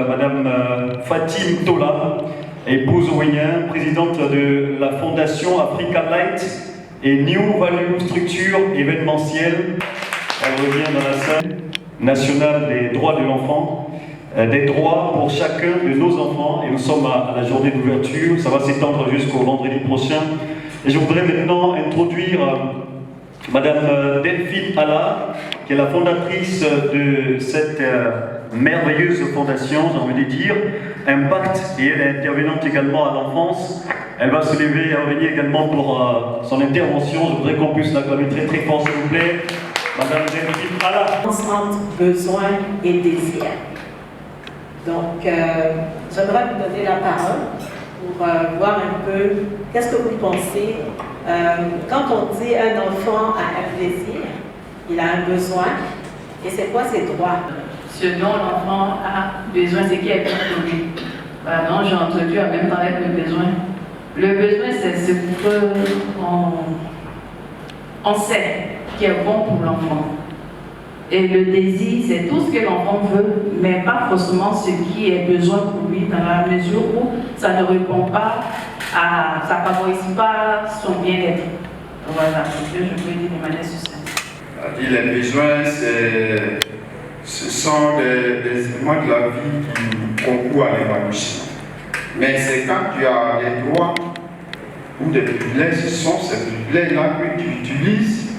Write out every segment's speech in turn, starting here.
Madame Fatim Tola, épouse Ouénien, présidente de la Fondation Africa Light et New Value Structure événementielle. Elle revient dans la salle nationale des droits de l'enfant, des droits pour chacun de nos enfants. Et nous sommes à la journée d'ouverture, ça va s'étendre jusqu'au vendredi prochain. Et je voudrais maintenant introduire Madame Delphine Alla, qui est la fondatrice de cette merveilleuse fondation, j'ai envie de dire, Impact, et elle est intervenante également à l'enfance. Elle va se lever et revenir également pour son intervention. Je voudrais qu'on puisse l'acclamer très très fort, s'il vous plaît. Madame Delphine Alla. Entre besoin et désir. Donc, j'aimerais vous donner la parole pour voir un peu qu'est-ce que vous pensez. Quand on dit un enfant a un désir, il a un besoin, et c'est quoi ses droits? Ce dont l'enfant a besoin, c'est qui est bien pour lui. Pardon, j'ai entendu en même temps avec le besoin. Le besoin, c'est ce qu'on sait qui est bon pour l'enfant. Et le désir, c'est tout ce que l'enfant veut, mais pas forcément ce qui est besoin pour lui, dans la mesure où ça ne répond pas à, ça ne favorise pas son bien-être. Voilà, c'est ce que je peux dire de manière succincte. Les besoins, ce sont des éléments de la vie qui concourent à l'épanouissement. Mais c'est quand tu as des droits ou des privilèges, ce sont ces privilèges-là que tu utilises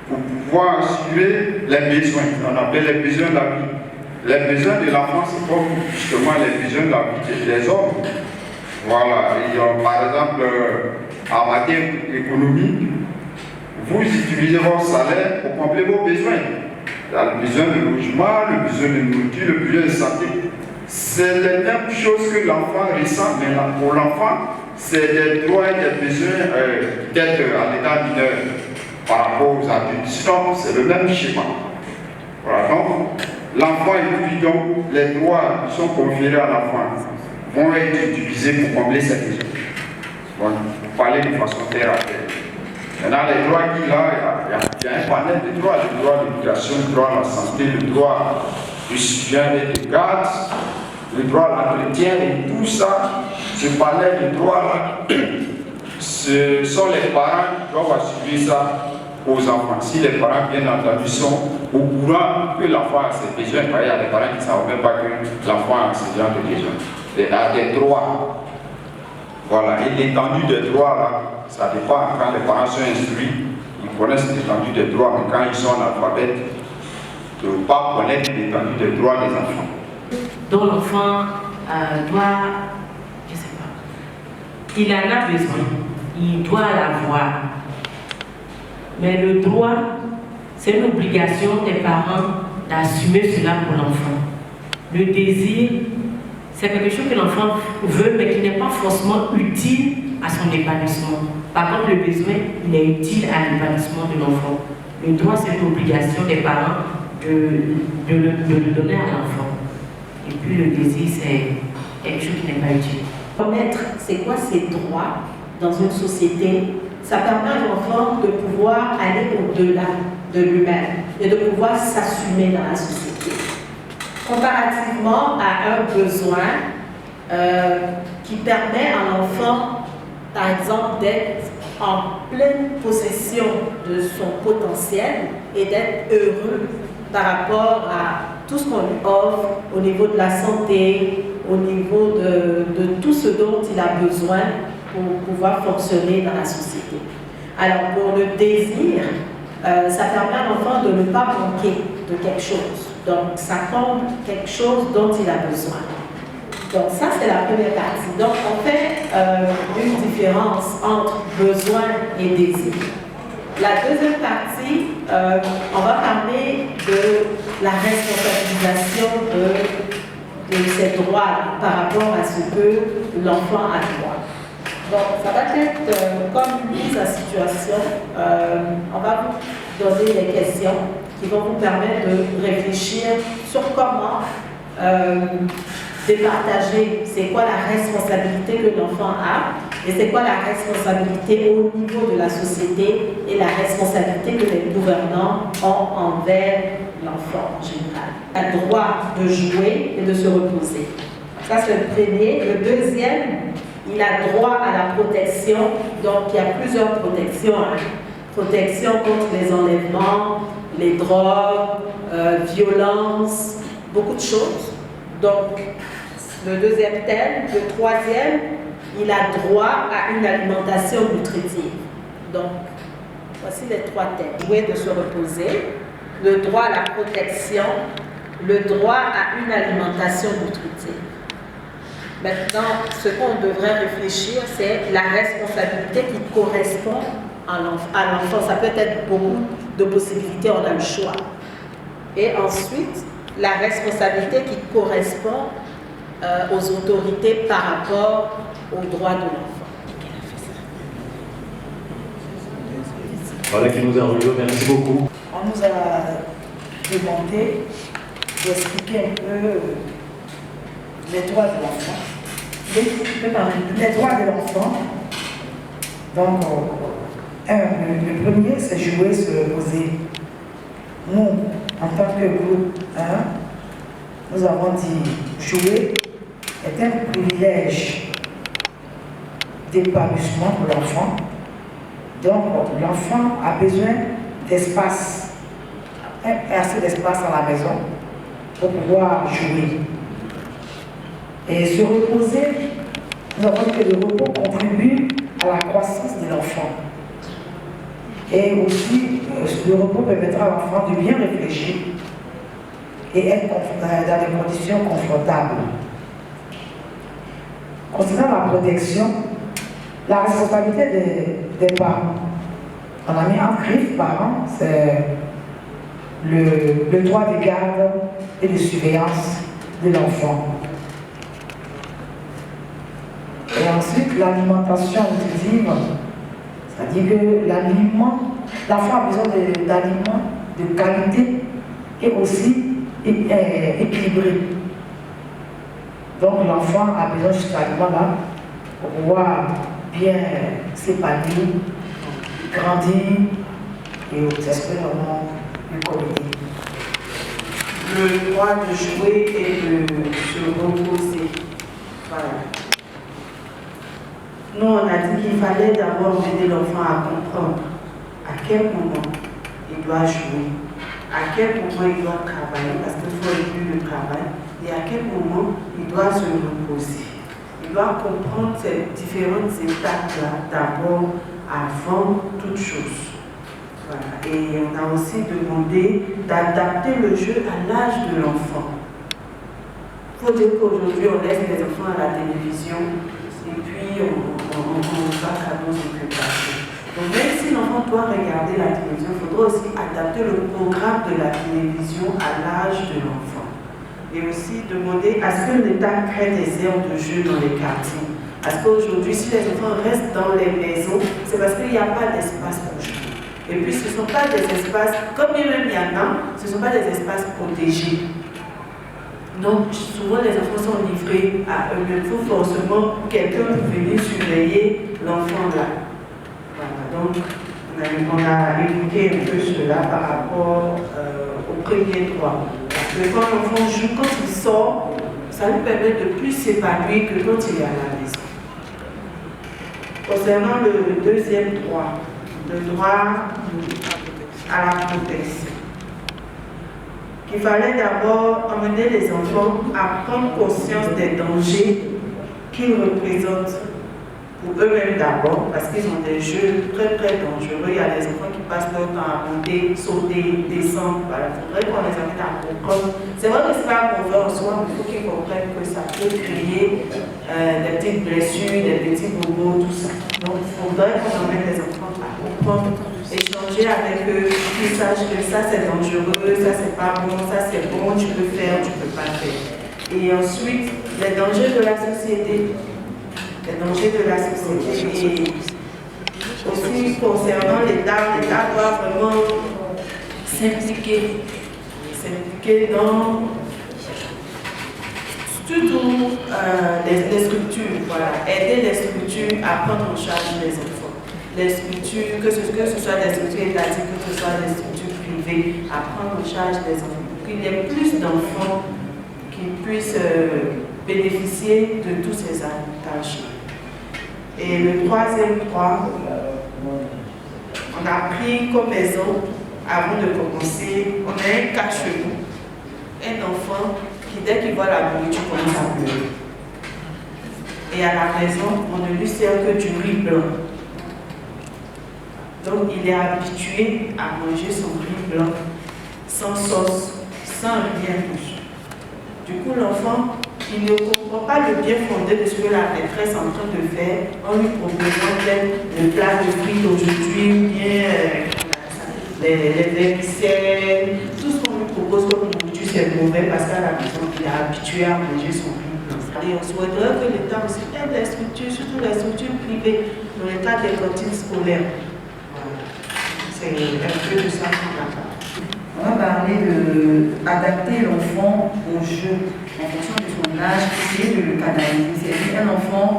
pour pouvoir assurer les besoins. On appelle les besoins de la vie. Les besoins de l'enfant, c'est comme justement les besoins de la vie des hommes. Voilà. Et par exemple, en matière économique, vous utilisez votre salaire pour combler vos besoins. Il y a le besoin de logement, le besoin de nourriture, le besoin de santé. C'est les mêmes choses que l'enfant ressent, mais pour l'enfant, c'est des droits et des besoins d'être à l'état mineur par rapport aux adultes. Sinon, c'est le même schéma. Voilà, donc, l'enfant et puis donc, les droits qui sont conférés à l'enfant vont être utilisés pour combler ses besoins. Bon, pour parler de façon terre à terre. Maintenant, les droits qu'il a, il y a un panel de droits, le droit de l'éducation, le droit à la santé, le droit du soutien et de garde, le droit à l'entretien, et tout ça, ce panel de droits-là, ce sont les parents qui doivent assurer ça aux enfants. Si les parents, bien entendu, sont au courant que l'enfant a ses besoins, il y a des parents qui ne savent même pas que l'enfant a ce genre de besoins. Il a des droits. Voilà, et l'étendue des droits, là, ça dépend. Quand les parents sont instruits, ils connaissent l'étendue des droits, mais quand ils sont analphabètes, de ne pas connaître l'étendue des droits des enfants. Dont l'enfant doit, je ne sais pas, il en a besoin, il doit l'avoir. Mais le droit, c'est une obligation des parents d'assumer cela pour l'enfant. Le désir, c'est quelque chose que l'enfant veut, mais qui n'est pas forcément utile à son épanouissement. Par contre, le besoin, il est utile à l'épanouissement de l'enfant. Le droit, c'est une obligation des parents de le donner à l'enfant. Et puis le désir, c'est quelque chose qui n'est pas utile. Connaître c'est quoi ses droits dans une société, ça permet à l'enfant de pouvoir aller au-delà de lui-même et de pouvoir s'assumer dans la société. Comparativement à un besoin qui permet à l'enfant, par exemple, d'être en pleine possession de son potentiel et d'être heureux par rapport à tout ce qu'on lui offre au niveau de la santé, au niveau de tout ce dont il a besoin pour pouvoir fonctionner dans la société. Alors pour le désir, ça permet à l'enfant de ne pas manquer de quelque chose. Donc ça comble quelque chose dont il a besoin. Donc ça c'est la première partie. Donc on fait une différence entre besoin et désir. La deuxième partie, on va parler de la responsabilisation de ses droits par rapport à ce que l'enfant a droit. Donc, ça va être comme une mise à situation. On va vous donner des questions qui vont vous permettre de réfléchir sur comment départager c'est quoi la responsabilité que l'enfant a Et c'est quoi la responsabilité au niveau de la société et la responsabilité que les gouvernants ont envers l'enfant en général. Il a le droit de jouer et de se reposer. Ça, c'est le premier. Le deuxième, il a droit à la protection. Donc, il y a plusieurs protections. Protection contre les enlèvements, les drogues, violence, beaucoup de choses. Donc, le deuxième thème. Le troisième, il a droit à une alimentation nutritive. Donc, voici les trois thèmes. Jouer, de se reposer, le droit à la protection, le droit à une alimentation nutritive. Maintenant, ce qu'on devrait réfléchir, c'est la responsabilité qui correspond à l'enfant. Ça peut être beaucoup de possibilités, on a le choix. Et ensuite, la responsabilité qui correspond aux autorités par rapport aux droits de l'enfant. Voilà qui nous a rejoint, merci beaucoup. On nous a demandé d'expliquer un peu les droits de l'enfant. Les droits de l'enfant. Donc, le premier, c'est jouer, se reposer. Nous, en tant que groupe 1, nous avons dit jouer est un privilège d'épanouissement pour l'enfant. Donc, l'enfant a besoin d'espace, assez d'espace à la maison pour pouvoir jouer. Et se reposer, nous avons dit que le repos contribue à la croissance de l'enfant. Et aussi, le repos permettra à l'enfant de bien réfléchir et être dans des conditions confortables. Concernant la protection, la responsabilité des parents. On a mis en griffe parents, c'est le droit de garde et de surveillance de l'enfant. Et ensuite, l'alimentation nutritive, c'est-à-dire que l'enfant a besoin d'aliments de qualité et aussi équilibrés. Donc l'enfant a besoin de cet aliment-là pour pouvoir bien s'épanouir, grandir et j'espère vraiment une communauté. Le droit de jouer et de se reposer. Voilà. Nous, on a dit qu'il fallait d'abord aider l'enfant à comprendre à quel moment il doit jouer, à quel moment il doit travailler, parce qu'il faut inclure le travail, et à quel moment il doit se reposer. Il doit comprendre ces différentes étapes-là d'abord avant toute chose. Voilà. Et on a aussi demandé d'adapter le jeu à l'âge de l'enfant. Il faut dire qu'aujourd'hui, on laisse les enfants à la télévision et puis on va à nos occupations. Donc même si l'enfant doit regarder la télévision, il faudra aussi adapter le programme de la télévision à l'âge de l'enfant. Et aussi demander à ce que l'État crée des aires de jeu dans les quartiers. Parce qu'aujourd'hui, si les enfants restent dans les maisons, c'est parce qu'il n'y a pas d'espace pour jouer. Et puis ce ne sont pas des espaces, comme même il y en a, ce ne sont pas des espaces protégés. Donc souvent les enfants sont livrés à eux. Il faut forcément quelqu'un pour venir surveiller l'enfant là. Voilà. Donc on a évoqué un peu cela par rapport au premier droit. Parce que quand l'enfant joue, quand il sort, ça lui permet de plus s'épanouir que quand il est à la maison. Concernant le deuxième droit, le droit à la protection. Il fallait d'abord emmener les enfants à prendre conscience des dangers qu'ils représentent pour eux-mêmes d'abord, parce qu'ils ont des jeux très très dangereux. Il y a des enfants qui passent leur temps à monter, sauter, descendre. Voilà. Il faudrait qu'on les amène à comprendre. C'est vrai que ce n'est pas mauvais en soi, mais il faut qu'ils comprennent que ça peut créer des petites blessures, des petits bobos, tout ça. Donc il faudrait qu'on emmène les enfants à comprendre, échanger avec eux, qu'ils sachent que ça c'est dangereux, ça c'est pas bon, ça c'est bon, tu peux faire, tu peux pas faire. Et ensuite, les dangers de la société. Les dangers de la société. Et aussi concernant l'État doit vraiment s'impliquer dans Surtout les structures, voilà, aider les structures à prendre en charge les enfants. Les structures, que ce soit des structures étatiques, que ce soit des structures privées, à prendre en charge des enfants. Pour qu'il y ait plus d'enfants qui puissent bénéficier de tous ces avantages. Et le troisième point, on a pris comme exemple, avant de commencer, on a un cas chez nous, un enfant qui, dès qu'il voit la nourriture, commence à pleurer. Et à la maison, on ne lui sert que du riz blanc. Donc il est habitué à manger son riz blanc, sans sauce, sans rien rouge. Du coup, l'enfant, il ne comprend pas le bien fondé de ce que la maîtresse est en train de faire en lui proposant le plat de frites aujourd'hui, bien les vermicelles, tout ce qu'on lui propose comme nourriture, c'est mauvais parce qu'à la maison, il est habitué à manger son riz blanc. Et on souhaiterait que l'État aussi aide les structures, surtout les structures privées, dans le cadre des cantines scolaires. C'est un peu de ça qu'on a parlé. On va parler d'adapter l'enfant au jeu en fonction de son âge, essayer de le canaliser. C'est-à-dire un enfant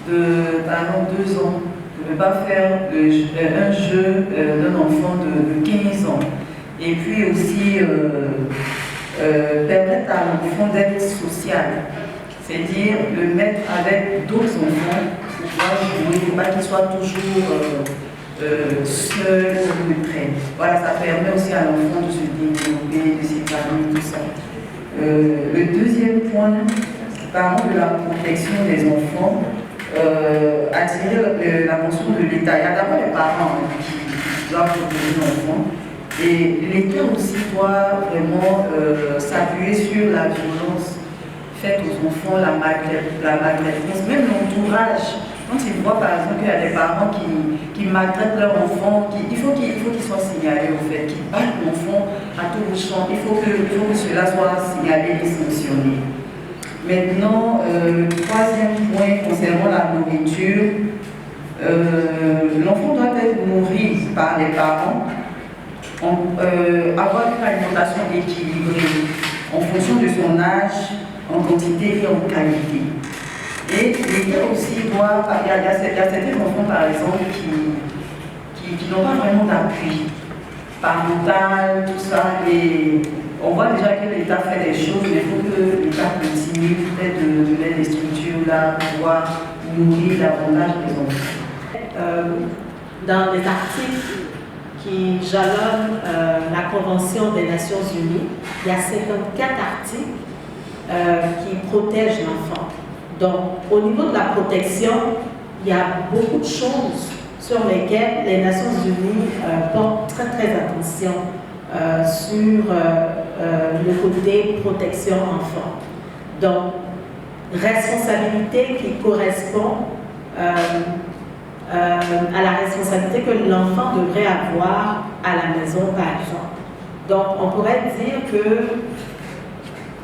de, par exemple, 2 ans ne peut pas faire un jeu d'un enfant de 15 ans. Et puis aussi permettre à l'enfant d'être social, c'est-à-dire le mettre avec d'autres enfants pour pouvoir jouer, il ne faut pas qu'il soit toujours seul ou de traîne. Voilà, ça permet aussi à l'enfant de se développer, de s'épanouir, tout ça. Le deuxième point, parlant de la protection des enfants, attirer l'attention de l'État. Il y a d'abord les parents qui doivent protéger l'enfant. Et l'État aussi doit vraiment s'appuyer sur la violence faite aux enfants, la maltraitance, même l'entourage. Quand ils voient par exemple qu'il y a des parents qui maltraitent leur enfant, il faut qu'ils soient signalés au fait, qu'ils battent l'enfant à tout bout de champ. Il faut que cela soit signalé et sanctionné. Maintenant, le troisième point concernant la nourriture, l'enfant doit être nourri par les parents, avoir une alimentation équilibrée en fonction de son âge, en quantité et en qualité. Et l'État aussi doit, il y a certains enfants par exemple qui n'ont pas vraiment d'appui parental, tout ça, et on voit déjà que l'État fait des choses, mais il faut que l'État continue peut-être de donner des structures là pour pouvoir nourrir davantage les enfants. Dans les articles qui jalonnent la Convention des Nations Unies, il y a 54 articles qui protègent l'enfant. Donc, au niveau de la protection, il y a beaucoup de choses sur lesquelles les Nations Unies portent très attention sur le côté protection enfant. Donc, responsabilité qui correspond à la responsabilité que l'enfant devrait avoir à la maison, par exemple. Donc, on pourrait dire que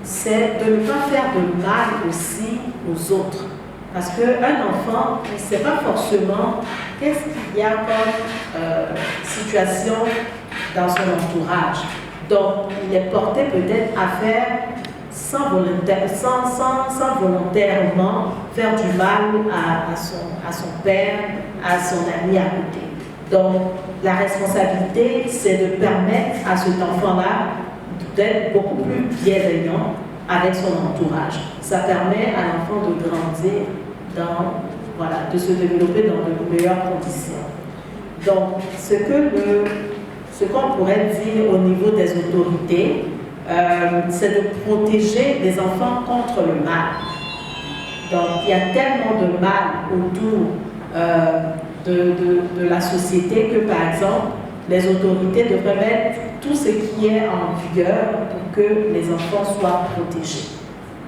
c'est de ne pas faire de mal aussi aux autres. Parce qu'un enfant, il ne sait pas forcément qu'est-ce qu'il y a comme situation dans son entourage. Donc, il est porté peut-être à faire sans volontairement faire du mal à son père, à son ami à côté. Donc, la responsabilité, c'est de permettre à cet enfant-là d'être beaucoup plus bienveillant avec son entourage. Ça permet à l'enfant de grandir, de se développer dans de meilleures conditions. Donc, ce qu'on pourrait dire au niveau des autorités, c'est de protéger les enfants contre le mal. Donc, il y a tellement de mal autour de la société que, par exemple, les autorités devraient mettre tout ce qui est en vigueur pour que les enfants soient protégés.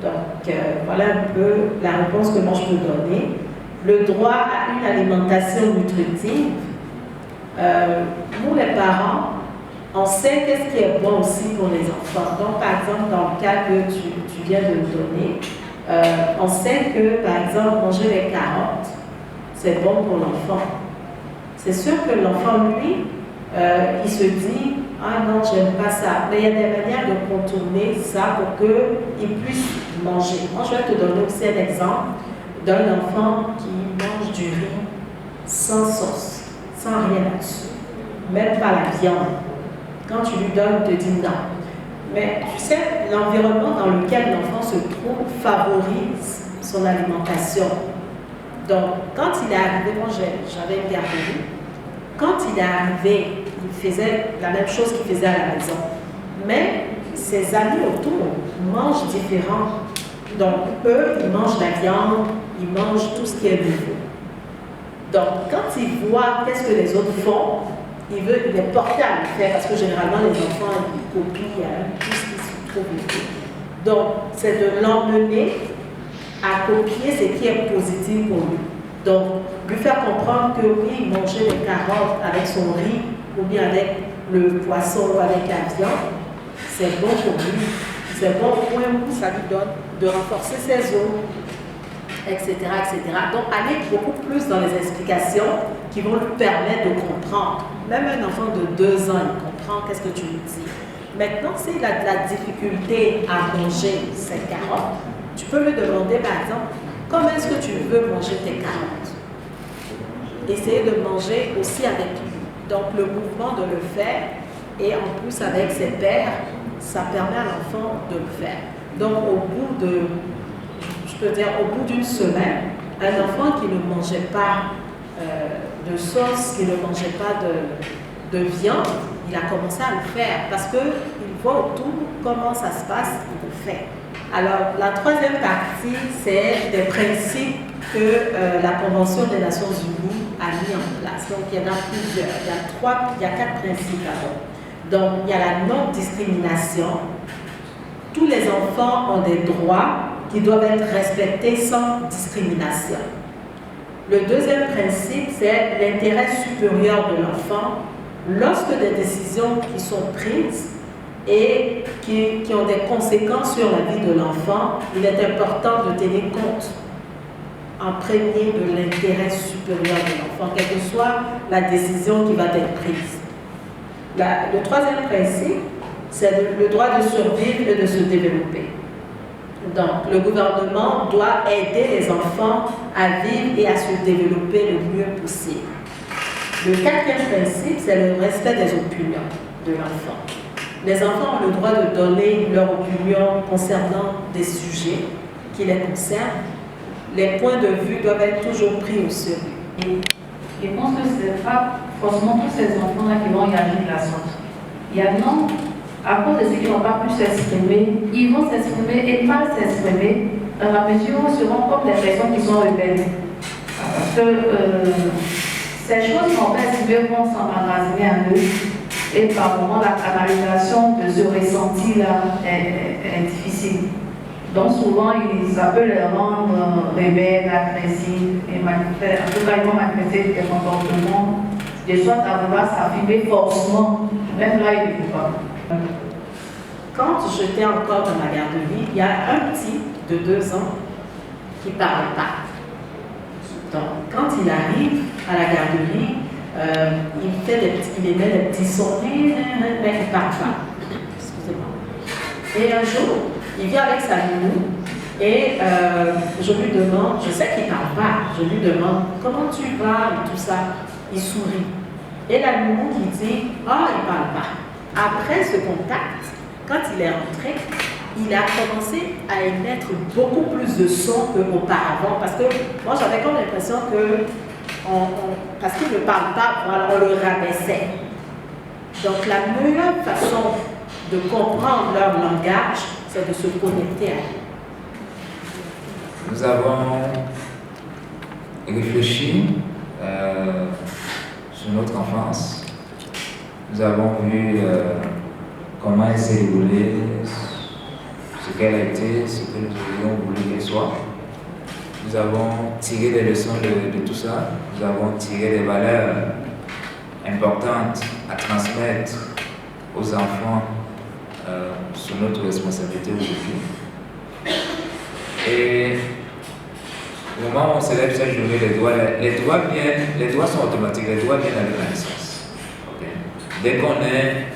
Donc, voilà un peu la réponse que moi je peux donner. Le droit à une alimentation nutritive, nous les parents, on sait qu'est-ce qui est bon aussi pour les enfants. Donc, par exemple, dans le cas que tu viens de me donner, on sait que, par exemple, manger les carottes, c'est bon pour l'enfant. C'est sûr que l'enfant, lui, il se dit « Ah non, j'aime pas ça ». Mais il y a des manières de contourner ça pour qu'il puisse manger. Moi, je vais te donner aussi un exemple d'un enfant qui mange du riz sans sauce, sans rien là-dessus, même pas la viande. Quand tu lui donnes, il te dit non. Mais tu sais, l'environnement dans lequel l'enfant se trouve favorise son alimentation. Donc, quand il est arrivé, moi j'avais une garderie, quand il est arrivé, il faisait la même chose qu'il faisait à la maison. Mais ses amis autour mangent différent. Donc, eux, ils mangent la viande, ils mangent tout ce qui est nouveau. Donc, quand il voit qu'est-ce que les autres font, il est porté à le faire parce que généralement, les enfants, ils copient tout ce qui se trouve ici. Donc, c'est de l'emmener à copier ce qui est positif pour lui. Donc, lui faire comprendre que oui, manger des carottes avec son riz ou bien avec le poisson ou avec la viande, c'est bon pour lui. C'est bon au point où ça lui donne de renforcer ses os, etc., etc. Donc, aller beaucoup plus dans les explications qui vont lui permettre de comprendre. Même un enfant de 2 ans, il comprend qu'est-ce que tu lui dis. Maintenant, s'il a de la difficulté à manger ses carottes, tu peux lui demander, par exemple, comment est-ce que tu veux manger tes carottes? Essayer de manger aussi avec lui. Donc, le mouvement de le faire, et en plus avec ses pairs, ça permet à l'enfant de le faire. Donc, au bout d'une semaine, un enfant qui ne mangeait pas de sauce, qui ne mangeait pas de viande, il a commencé à le faire parce qu'il voit autour comment ça se passe, il le fait. Alors, la troisième partie, c'est des principes que la Convention des Nations Unies a mis en place. Donc, il y en a plusieurs. Il y a 4 principes d'abord. Donc, il y a la non-discrimination. Tous les enfants ont des droits qui doivent être respectés sans discrimination. Le deuxième principe, c'est l'intérêt supérieur de l'enfant. Lorsque des décisions qui sont prises et qui ont des conséquences sur la vie de l'enfant, il est important de tenir compte en premier de l'intérêt supérieur de l'enfant, quelle que soit la décision qui va être prise. Le troisième principe, c'est le droit de survivre et de se développer. Donc, le gouvernement doit aider les enfants à vivre et à se développer le mieux possible. Le 4e principe, c'est le respect des opinions de l'enfant. Les enfants ont le droit de donner leur opinion concernant des sujets qui les concernent. Les points de vue doivent être toujours pris au sérieux. Je pense que ce n'est pas forcément tous ces enfants-là qui vont y agir de la sorte. Il y a non, à cause de ceux qui n'ont pas pu s'exprimer, ils vont s'exprimer et mal s'exprimer dans la mesure où ils seront comme des personnes qui sont rebelles. Parce que ces choses qu'on va exprimer vont s'emmagasiner en eux et par moments la canalisation de ce ressenti-là est difficile. Donc souvent, ça peut les rendre rebelles, agressifs, et en tout cas, ils vont manifester des comportements de sorte à vouloir s'affirmer forcément, même là, ils ne peuvent pas. Quand j'étais encore dans ma garderie, il y a un petit de 2 ans qui ne parle pas. Donc, quand il arrive à la garderie, il émet des petits sons, mais il ne parle pas. Excusez-moi. Et un jour, il vient avec sa nounou et je lui demande, je sais qu'il ne parle pas, je lui demande comment tu vas et tout ça. Il sourit. Et la nounou qui dit, ah, il ne parle pas. Après ce contact, quand il est rentré, il a commencé à émettre beaucoup plus de sons qu'auparavant. Parce que moi, j'avais comme l'impression que, parce qu'il ne parle pas, voilà, on le rabaissait. Donc, la meilleure façon de comprendre leur langage, c'est de se connecter à eux. Nous avons réfléchi sur notre enfance. Nous avons vu comment elle s'est déroulée, ce qu'elle a été, ce que nous aurions voulu qu'elle soit. Nous avons tiré des leçons de tout ça. Nous avons tiré des valeurs importantes à transmettre aux enfants sur notre responsabilité aujourd'hui. Et au moment où on célèbre cette journée, les doigts sont automatiques, les doigts viennent avec la naissance. Okay. Dès qu'on est,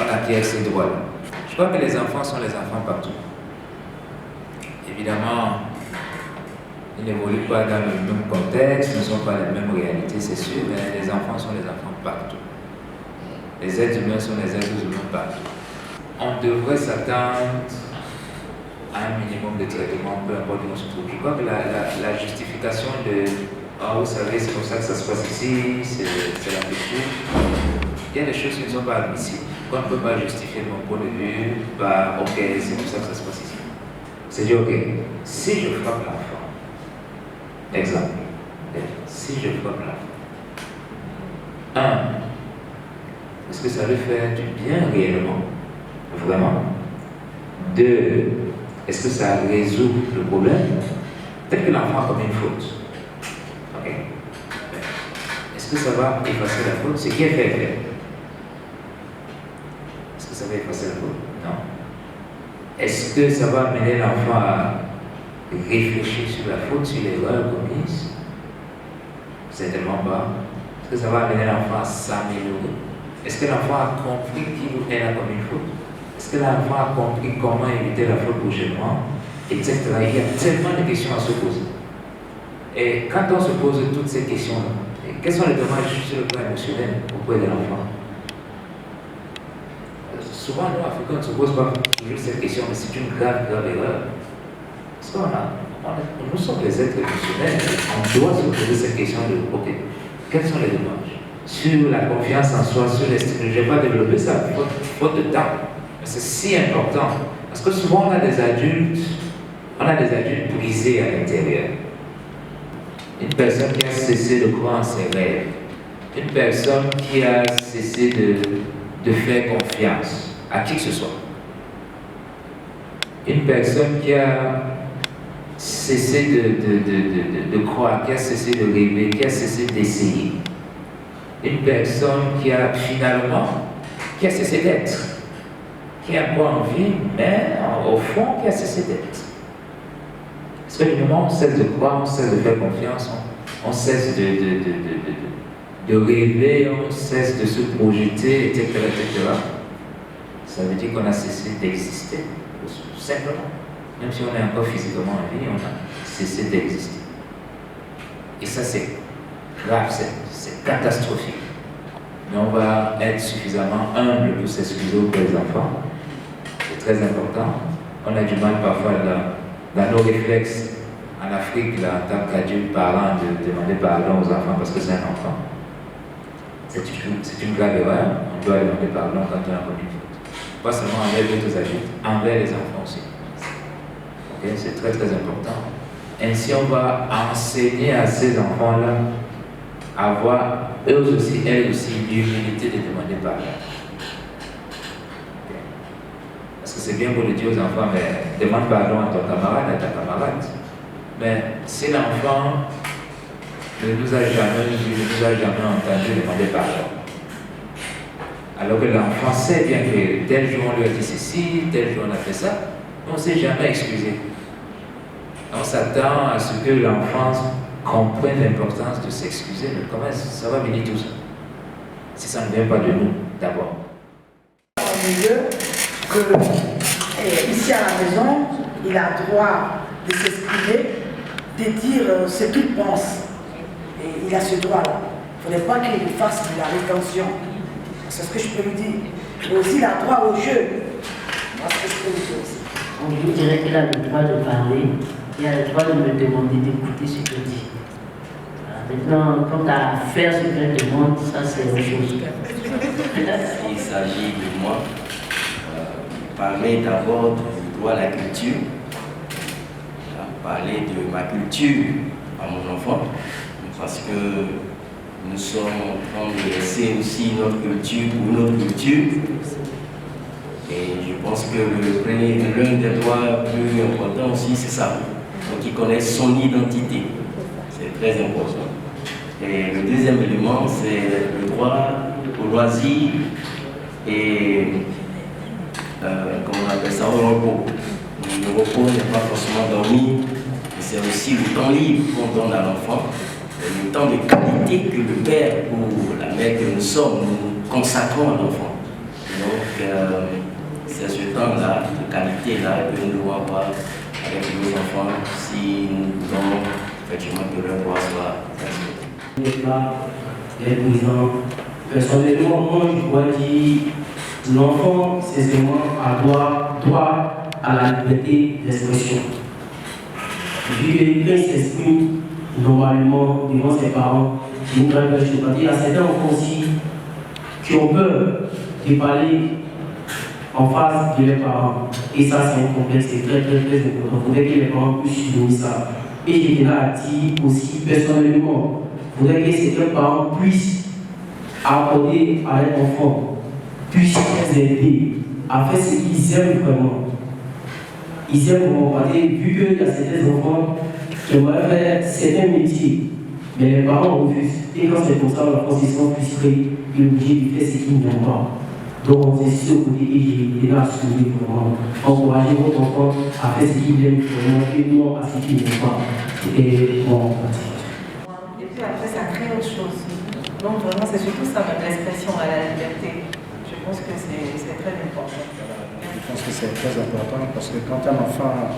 on acquiert ces droits-là. Je crois que les enfants sont les enfants partout. Évidemment, ils n'évoluent pas dans le même contexte, ne sont pas les mêmes réalités, c'est sûr, mais les enfants sont les enfants partout. Les êtres humains sont les êtres humains partout. On devrait s'attendre à un minimum de traitement, peu importe où on se trouve. Je crois que la justification de « Ah, vous savez, c'est comme ça que ça se passe ici, c'est la culture », il y a des choses qui ne sont pas admissibles. On ne peut pas justifier de mon point de vue par « Ok, c'est comme ça que ça se passe ici ». C'est dire « Ok, si je frappe l'enfant, exemple, si je frappe l'enfant, 1, est-ce que ça lui fait du bien réellement? Vraiment? 2, est-ce que ça résout le problème? Peut-être que l'enfant a commis une faute. Ok. Est-ce que ça va effacer la faute? Ce qui est fait. Est-ce que ça va effacer la faute? Non. Est-ce que ça va amener l'enfant à réfléchir sur la faute, sur l'erreur commise? Certainement pas. Est-ce que ça va amener l'enfant à s'améliorer? Est-ce que l'enfant a compris qu'il ou elle a commis une faute? Est-ce que l'enfant a compris comment éviter la faute prochainement? Etc. Il y a tellement de questions à se poser. Et quand on se pose toutes ces questions-là, quels sont les dommages sur le plan émotionnel auprès de l'enfant? Souvent, nous, Africains, on ne se pose pas toujours cette question, mais c'est une grave erreur. Parce que nous sommes des êtres émotionnels, on doit se poser cette question de, ok, quels sont les dommages? Sur la confiance en soi, sur l'estime, je ne vais pas développer ça, faute de temps. Mais c'est si important. Parce que souvent, on a des adultes brisés à l'intérieur. Une personne qui a cessé de croire en ses rêves. Une personne qui a cessé de faire confiance à qui que ce soit. Une personne qui a cessé de croire, qui a cessé de rêver, qui a cessé d'essayer. Une personne qui a finalement, qui a cessé d'être, qui a encore envie, mais au fond, qui a cessé d'être. Parce que du moment où on cesse de croire, on cesse de faire confiance, on cesse de rêver, on cesse de se projeter, etc., etc. Ça veut dire qu'on a cessé d'exister, simplement. Même si on est encore physiquement en vie, on a cessé d'exister. Et ça, c'est grave, c'est catastrophique. Mais on va être suffisamment humble pour s'excuser auprès des enfants. C'est très important. On a du mal parfois dans nos réflexes en Afrique, là, en tant qu'adulte parent, de demander pardon aux enfants parce que c'est un enfant. C'est une grave erreur. On doit demander pardon quand on a commis une faute. Pas seulement envers d'autres adultes, envers les enfants aussi. Okay? C'est très très important. Ainsi, on va enseigner à ces enfants-là à avoir, eux aussi, elles aussi, l'humilité de demander pardon. Okay? Parce que c'est bien pour le dire aux enfants, mais demande pardon à ton camarade, à ta camarade. Mais si l'enfant ne nous a jamais vu, ne nous a jamais entendu demander pardon, alors que l'enfant sait bien que tel jour on lui a dit ceci, tel jour on a fait ça, on ne s'est jamais excusé. On s'attend à ce que l'enfant comprenne l'importance de s'excuser, mais comment ça va venir tout ça? Si ça ne vient pas de nous, d'abord. Au milieu, que ici à la maison, il a droit de s'exprimer, de dire ce qu'il pense. Et il a ce droit-là. Il ne faudrait pas qu'il fasse de la rétention. C'est ce que je peux lui dire. Mais aussi, il a droit au jeu. Moi, c'est ce que je peux lui dire aussi. Je dirais qu'il a le droit de parler, il a le droit de me demander d'écouter ce que je dis. Maintenant, quant à faire ce qu'elle demande, ça c'est autre chose. Il s'agit de moi, parler d'abord du droit à la culture, parler de ma culture à mon enfant, parce que nous sommes en train de laisser aussi notre culture pour notre culture. Et je pense que l'un des droits plus importants aussi, c'est ça. Donc, il connaît son identité. C'est très important. Et le deuxième élément, c'est le droit au loisir et, comment on appelle ça, au repos. Le repos n'est pas forcément dormir, mais c'est aussi le temps libre qu'on donne à l'enfant, le temps de qualité que le père ou la mère que nous sommes nous consacrons à l'enfant. Donc, c'est ce temps-là, de qualité-là, que nous devons avoir avec nos enfants si nous voulons effectivement que leur voix soit respectée. Personnellement, moi je dois dire l'enfant, c'est seulement droit à la liberté d'expression. Vu que quelqu'un s'exprime normalement devant ses parents, c'est une grande chose. Il y a certains enfants aussi qui ont peur de parler en face de leurs parents. Et ça, c'est un complexe, c'est très important. Il faudrait que les parents puissent donner ça. Et j'ai déjà dit aussi personnellement, il faudrait que certains parents puissent accorder à leurs enfants, puissent les aider à faire ce qu'ils aiment vraiment. Ils aiment vraiment parler, vu qu'il y a certains enfants qui aimeraient faire certains métiers, mais les parents refusent. Et quand c'est comme ça, l'enfant se sent frustré, il est obligé de faire ce qu'il n'aime pas. Donc, c'est sur le côté que j'ai déjà souligné vraiment. Encourager votre enfant à faire ce qu'il aime vraiment et non à ce qu'il n'aime pas. C'était mon pratique. Et puis après, ça crée autre chose. Donc, vraiment, c'est surtout ça, même l'expression à la liberté. Je pense que c'est très important. Je pense que c'est très important parce que quand un enfant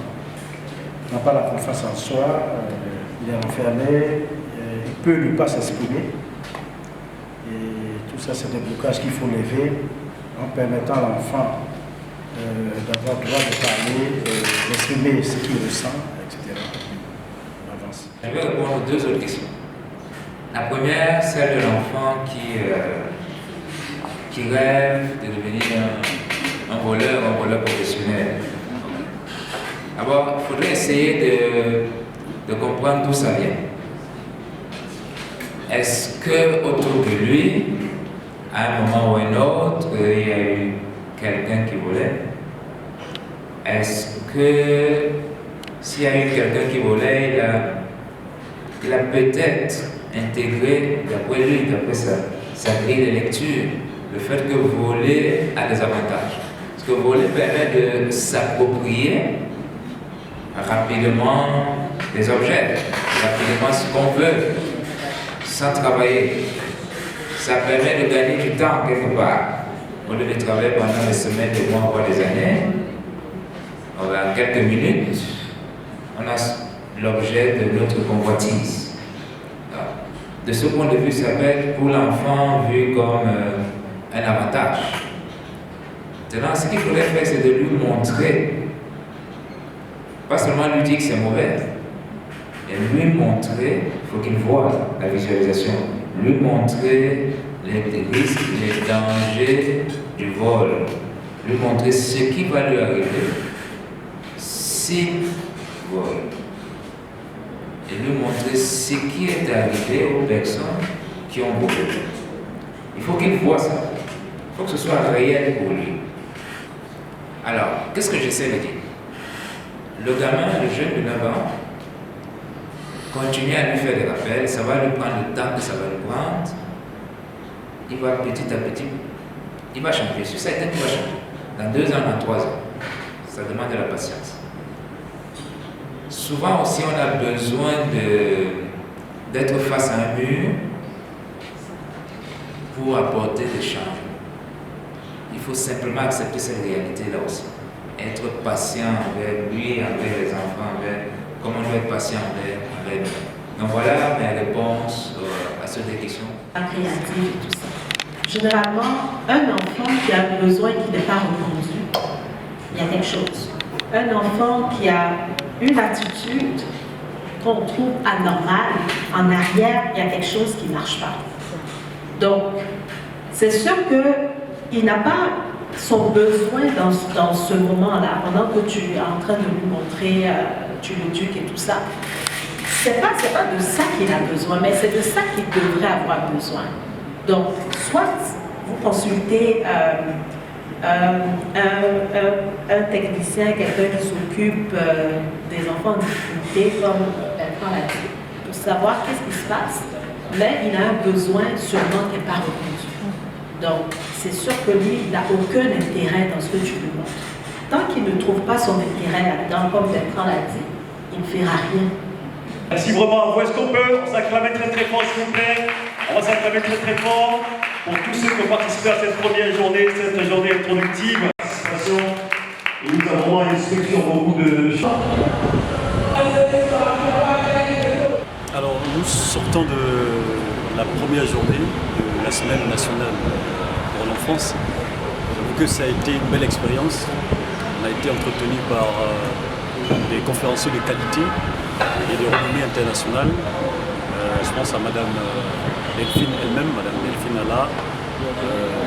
n'a pas la confiance en soi, il est enfermé, il peut ne pas s'exprimer. Et tout ça, c'est des blocages qu'il faut lever en permettant à l'enfant d'avoir le droit de parler, d'exprimer ce qu'il ressent, etc. On avance. Je vais répondre aux deux autres questions. La première, celle de l'enfant qui rêve de devenir un voleur professionnel. D'abord, il faudrait essayer de comprendre d'où ça vient. Est-ce que autour de lui, à un moment ou un autre, il y a eu quelqu'un qui volait? Est-ce que s'il y a eu quelqu'un qui volait, il a peut-être intégré, d'après lui, d'après sa grille de lecture, le fait que voler a des avantages? Parce que voler permet de s'approprier rapidement des objets, rapidement ce qu'on veut, sans travailler. Ça permet de gagner du temps quelque part. Au lieu de travailler pendant des semaines, des mois, voire des années, en quelques minutes, on a l'objet de notre convoitise. De ce point de vue, ça peut être pour l'enfant vu comme un avantage. Maintenant, ce qu'il faudrait faire, c'est de lui montrer, pas seulement lui dire que c'est mauvais, mais lui montrer, il faut qu'il voie la visualisation, lui montrer les risques, les dangers du vol, lui montrer ce qui va lui arriver s'il vole, et lui montrer ce qui est arrivé aux personnes qui ont volé. Il faut qu'il voit ça, il faut que ce soit réel pour lui. Alors, qu'est-ce que j'essaie de dire? Le gamin, le jeune de 9 ans, continuer à lui faire des rappels, ça va lui prendre le temps que ça va lui prendre. Il va petit à petit, il va changer. Sur certains, il va changer. Dans 2 ans, dans 3 ans. Ça demande de la patience. Souvent aussi, on a besoin d'être face à un mur pour apporter des changements. Il faut simplement accepter cette réalité-là aussi. Être patient envers lui, envers les enfants, comme on doit être patient envers nous. Donc voilà mes réponses à ces deux questions. Créative et tout ça. Généralement, un enfant qui a besoin qui n'est pas reconduit, il y a quelque chose. Un enfant qui a une attitude qu'on trouve anormale, en arrière, il y a quelque chose qui ne marche pas. Donc, c'est sûr qu'il n'a pas son besoin dans ce moment-là, pendant que tu es en train de lui montrer, tu l'éduques et tout ça. C'est pas de ça qu'il a besoin, mais c'est de ça qu'il devrait avoir besoin. Donc, soit vous consultez un technicien, quelqu'un qui s'occupe des enfants en difficulté, comme Bertrand l'a dit, pour savoir qu'est-ce qui se passe, mais il a un besoin sûrement qui n'est pas reconnu. Donc, c'est sûr que lui, il n'a aucun intérêt dans ce que tu lui montres. Tant qu'il ne trouve pas son intérêt là-dedans, comme Bertrand l'a dit, il ne fera rien. Merci vraiment. Est-ce qu'on peut s'acclamer très très fort, s'il vous plaît? On va s'acclamer très très fort. pour tous ceux qui ont participé à cette première journée, cette journée introductive. Et nous avons vraiment une structure, beaucoup de chants. Alors, nous sortons de la première journée de la semaine nationale pour l'enfance. J'avoue que ça a été une belle expérience. On a été entretenu par des conférenciers de qualité et de renommée internationale. Je pense à Madame Delphine elle-même, Madame Delphine Alla,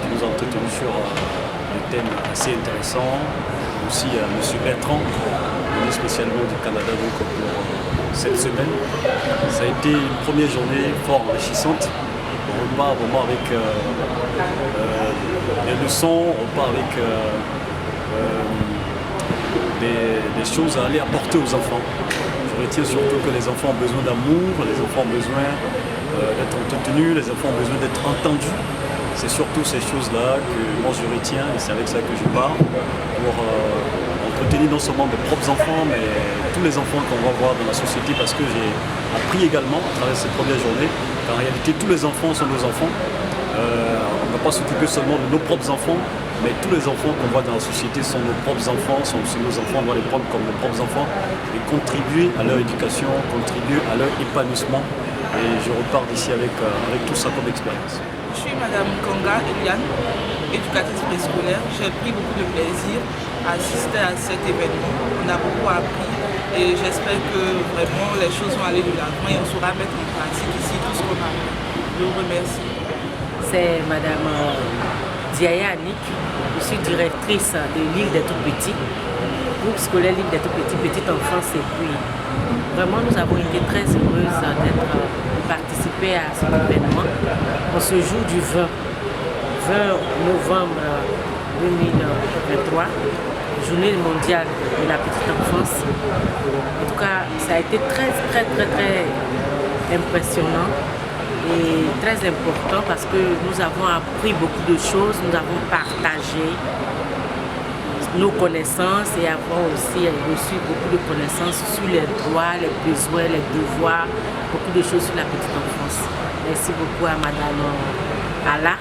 qui nous a entretenus sur des thèmes assez intéressants. Aussi à M. Bertrand, venu spécialement du Canada donc, pour cette semaine. Ça a été une première journée fort enrichissante. On repart vraiment avec des leçons, on repart avec des choses à aller apporter aux enfants. Je retiens surtout que les enfants ont besoin d'amour, les enfants ont besoin d'être entretenus, les enfants ont besoin d'être entendus. C'est surtout ces choses-là que moi je retiens et c'est avec ça que je pars pour entretenir non seulement mes propres enfants mais tous les enfants qu'on va voir dans la société parce que j'ai appris également à travers cette première journée qu'en réalité tous les enfants sont nos enfants. On ne va pas s'occuper seulement de nos propres enfants mais tous les enfants qu'on voit dans la société sont nos propres enfants, sont aussi nos enfants, on doit les prendre comme nos propres enfants et contribuer à leur éducation, contribuer à leur épanouissement et je repars d'ici avec tout ça comme expérience. Je suis Madame Konga Eliane, éducatrice préscolaire. J'ai pris beaucoup de plaisir à assister à cet événement. On a beaucoup appris et j'espère que vraiment les choses vont aller de l'avant et on saura mettre en pratique ici tout ce qu'on a appris. Je vous remercie. C'est Madame Diaya Annick. Je suis directrice de l'île des Tout-Petits, groupe scolaire l'île des Tout-Petits, petite enfance et puis vraiment nous avons été très heureuses de participer à cet événement. On se joue du 20 novembre 2023, journée mondiale de la petite enfance. En tout cas, ça a été très impressionnant et très important parce que nous avons appris beaucoup de choses, nous avons partagé nos connaissances et avons aussi reçu beaucoup de connaissances sur les droits, les besoins, les devoirs, beaucoup de choses sur la petite enfance. Merci beaucoup à Madame Alla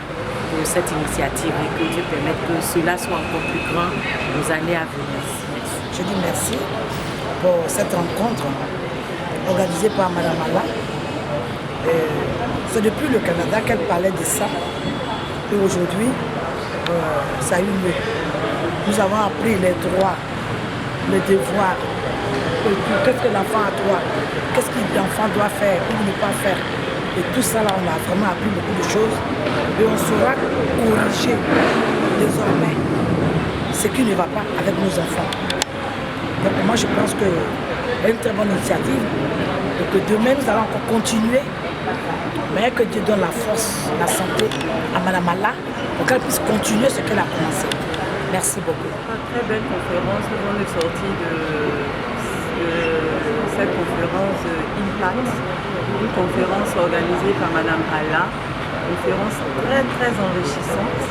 pour cette initiative et que Dieu permette que cela soit encore plus grand aux années à venir. Merci. Je dis merci pour cette rencontre organisée par Madame Alla. C'est depuis le Canada qu'elle parlait de ça et aujourd'hui ça a eu lieu. Nous avons appris les droits, les devoirs, qu'est-ce que l'enfant a droit, qu'est-ce que l'enfant doit faire ou ne pas faire. Et tout ça là, on a vraiment appris beaucoup de choses et on saura corriger désormais ce qui ne va pas avec nos enfants. Donc moi je pense que c'est une très bonne initiative et que demain nous allons encore continuer, mais que Dieu donne la force, la santé à Madame Alla pour qu'elle puisse continuer ce qu'elle a commencé. Merci beaucoup. Une très belle conférence. Nous on est sorti de cette conférence Impact, une conférence organisée par Madame Alla, une conférence très enrichissante.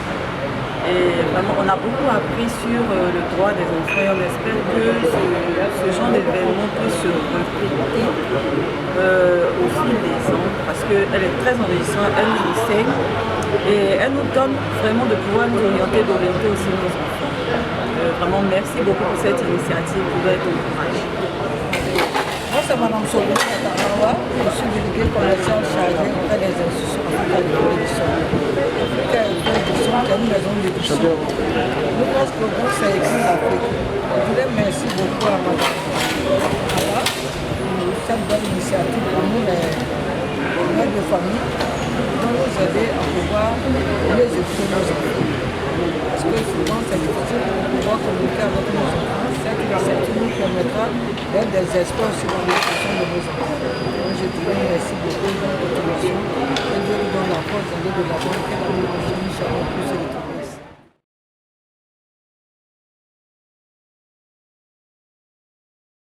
Et vraiment, on a beaucoup appris sur le droit des enfants et on espère que ce genre d'événement peut se répéter au fil des ans parce qu'elle est très enrichissante, elle nous enseigne et elle nous donne vraiment de pouvoir nous d'orienter aussi nos enfants. Vraiment, merci beaucoup pour cette initiative qui doit être encouragée. Moi, c'est Mme Solomon Atarawa, je suis déléguée commerciale chargée auprès des institutions africaines de l'édition. Africaine de l'édition, qui est une maison d'édition. Nous, notre programme, c'est Écrit l'Afrique. Je voulais merci beaucoup à Mme Atarawa pour cette bonne initiative pour nous, les mères de famille, qui vont nous aider à pouvoir les éduquer nos enfants. Parce que souvent, c'est difficile de pouvoir communiquer avec nos enfants. Cette initiative nous permettra d'être des experts sur l'éducation de nos enfants. Donc, je dirais merci beaucoup de votre contribution. Et Dieu nous donne la force d'aller de l'avant et que nous serons